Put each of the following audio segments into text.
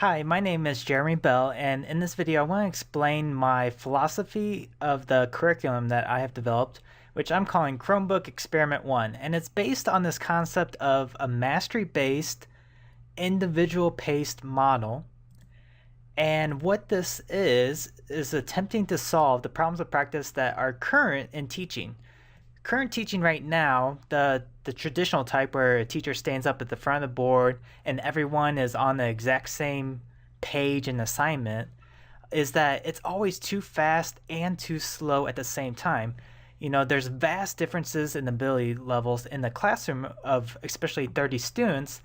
Hi, my name is Jeremy Bell, and in this video, I want to explain my philosophy of the curriculum that I have developed, which I'm calling Chromebook Experiment 1. And it's based on this concept of a mastery-based, individual-paced model. And what this is attempting to solve the problems of practice that are current in teaching. Current teaching right now, the traditional type where a teacher stands up at the front of the board and everyone is on the exact same page and assignment, is that it's always too fast and too slow at the same time. There's vast differences in ability levels in the classroom of especially 30 students,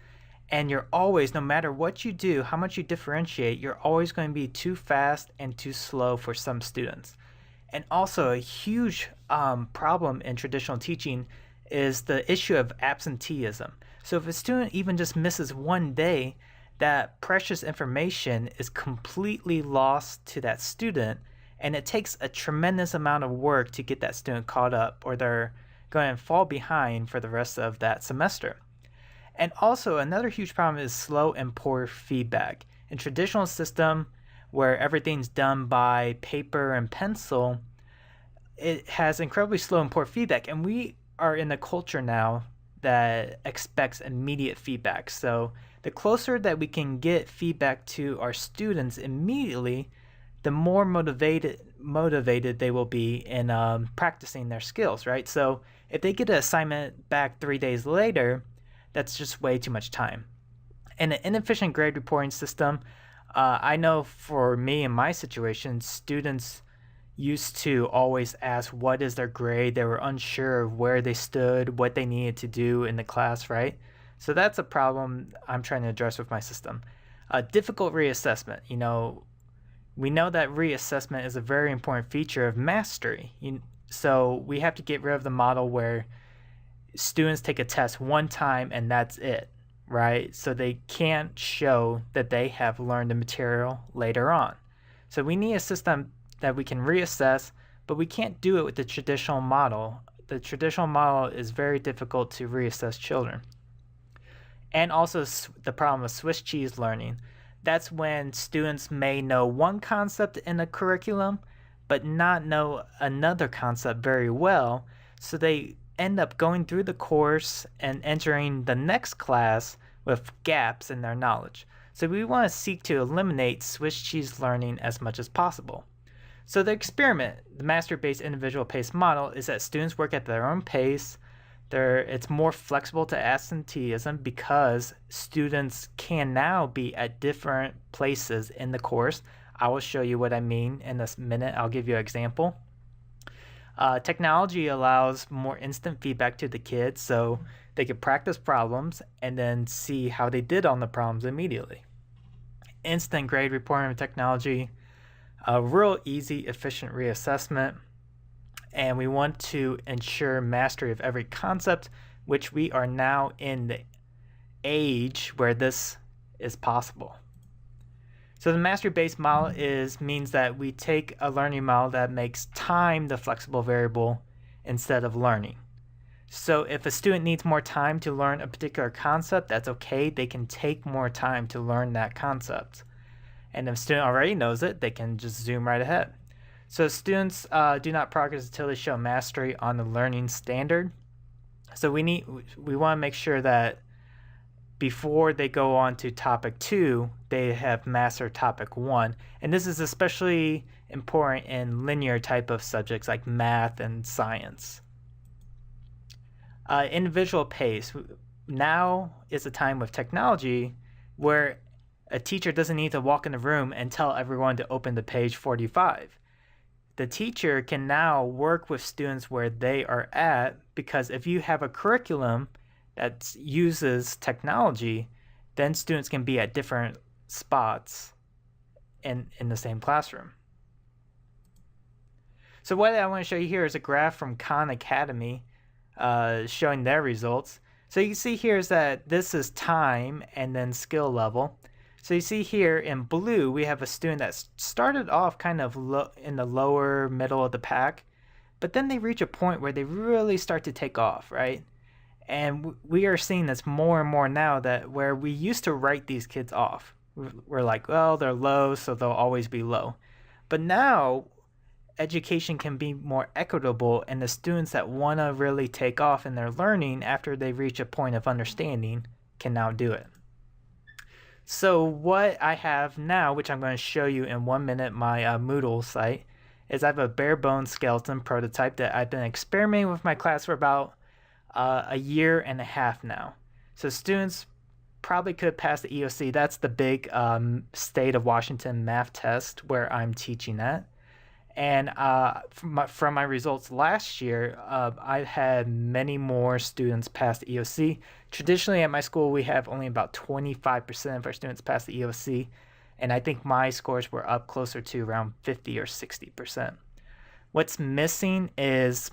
and you're always, no matter what you do, how much you differentiate, you're always going to be too fast and too slow for some students. And also a huge problem in traditional teaching is the issue of absenteeism. So if a student even just misses one day, that precious information is completely lost to that student, and it takes a tremendous amount of work to get that student caught up, or they're going to fall behind for the rest of that semester. And also another huge problem is slow and poor feedback. In traditional system, where everything's done by paper and pencil, it has incredibly slow and poor feedback. And we are in a culture now that expects immediate feedback. So the closer that we can get feedback to our students immediately, the more motivated they will be in practicing their skills, right? So if they get an assignment back 3 days later, that's just way too much time. In an inefficient grade reporting system, I know for me in my situation, students used to always ask what is their grade. They were unsure of where they stood, what they needed to do in the class, right? So that's a problem I'm trying to address with my system. Difficult reassessment. We know that reassessment is a very important feature of mastery. So we have to get rid of the model where students take a test one time and that's it, right? So they can't show that they have learned the material later on. So we need a system that we can reassess, but we can't do it with the traditional model. The traditional model is very difficult to reassess children. And also the problem of Swiss cheese learning. That's when students may know one concept in a curriculum, but not know another concept very well. So they end up going through the course and entering the next class with gaps in their knowledge. So we want to seek to eliminate Swiss cheese learning as much as possible. So the experiment, the master-based individual-paced model, is that students work at their own pace. It's more flexible to absenteeism because students can now be at different places in the course. I will show you what I mean in this minute. I'll give you an example. Technology allows more instant feedback to the kids, so they can practice problems and then see how they did on the problems immediately. Instant grade reporting with technology, a real easy, efficient reassessment, and we want to ensure mastery of every concept, which we are now in the age where this is possible. So the mastery-based model means that we take a learning model that makes time the flexible variable instead of learning. So if a student needs more time to learn a particular concept, that's okay. They can take more time to learn that concept. And if a student already knows it, they can just zoom right ahead. So students do not progress until they show mastery on the learning standard. So we want to make sure that before they go on to topic 2, they have mastered topic 1. And this is especially important in linear type of subjects like math and science. Individual pace. Now is a time with technology where a teacher doesn't need to walk in the room and tell everyone to open to page 45. The teacher can now work with students where they are at, because if you have a curriculum that uses technology, then students can be at different spots in the same classroom. So what I want to show you here is a graph from Khan Academy showing their results. So you can see here is that this is time and then skill level. So you see here in blue, we have a student that started off kind of in the lower middle of the pack, but then they reach a point where they really start to take off, right? And we are seeing this more and more now, that where we used to write these kids off. we're like, well, they're low, so they'll always be low. But now education can be more equitable, and the students that want to really take off in their learning after they reach a point of understanding can now do it. So what I have now, which I'm going to show you in 1 minute, my Moodle site, is I have a bare bones skeleton prototype that I've been experimenting with my class for about a year and a half now. So students probably could pass the EOC. That's the big state of Washington math test where I'm teaching at. And from my results last year, I had many more students pass the EOC. Traditionally at my school, we have only about 25% of our students pass the EOC. And I think my scores were up closer to around 50 or 60%. What's missing is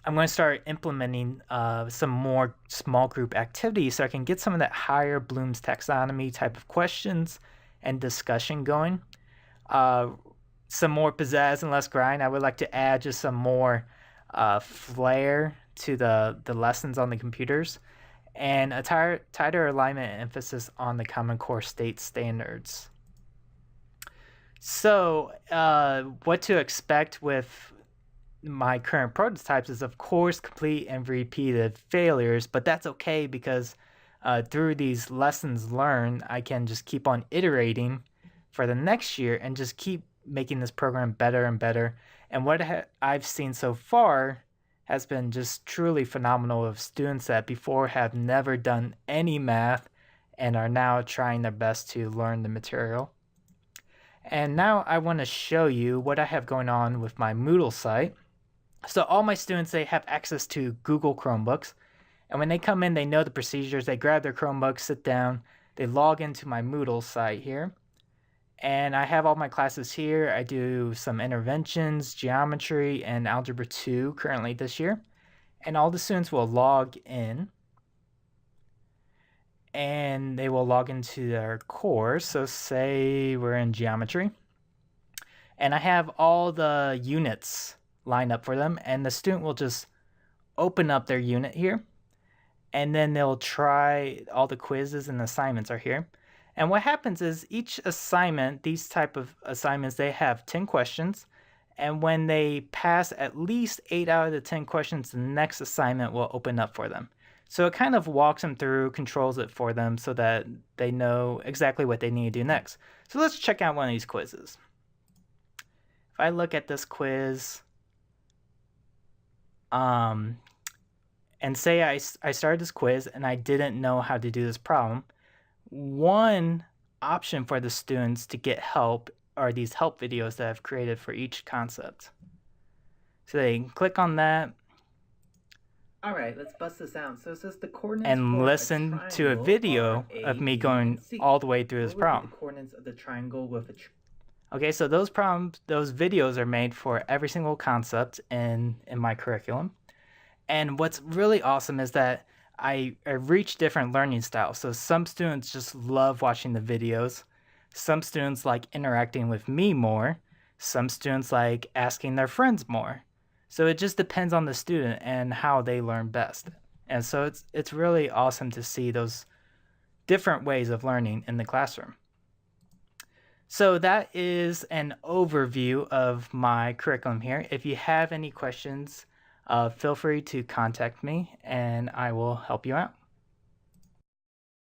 I'm going to start implementing some more small group activities so I can get some of that higher Bloom's taxonomy type of questions and discussion going. Some more pizzazz and less grind. I would like to add just some more flair to the lessons on the computers, and a tighter alignment and emphasis on the Common Core state standards. So what to expect with my current prototypes is, of course, complete and repeated failures, but that's okay because through these lessons learned, I can just keep on iterating for the next year and just keep making this program better and better. And what I've seen so far has been just truly phenomenal, of students that before have never done any math and are now trying their best to learn the material. And now I want to show you what I have going on with my Moodle site. So all my students, they have access to Google Chromebooks. And when they come in, they know the procedures. They grab their Chromebook, sit down, they log into my Moodle site here. And I have all my classes here. I do some interventions, geometry, and algebra 2 currently this year. And all the students will log in. And they will log into their course. So say we're in geometry. And I have all the units lined up for them. And the student will just open up their unit here. And then they'll try all the quizzes and assignments are here. And what happens is each assignment, these type of assignments, they have 10 questions. And when they pass at least 8 out of the 10 questions, the next assignment will open up for them. So it kind of walks them through, controls it for them so that they know exactly what they need to do next. So let's check out one of these quizzes. If I look at this quiz, and say I started this quiz and I didn't know how to do this problem, one option for the students to get help are these help videos that I've created for each concept. So they can click on that. All right, let's bust this out. So it says the coordinates and listen to a video of me going all the way through this problem. The coordinates of the triangle with a okay, so those videos are made for every single concept in my curriculum. And what's really awesome is that I reach different learning styles. So some students just love watching the videos. Some students like interacting with me more. Some students like asking their friends more. So it just depends on the student and how they learn best. And so it's really awesome to see those different ways of learning in the classroom. So that is an overview of my curriculum here. If you have any questions, feel free to contact me and I will help you out.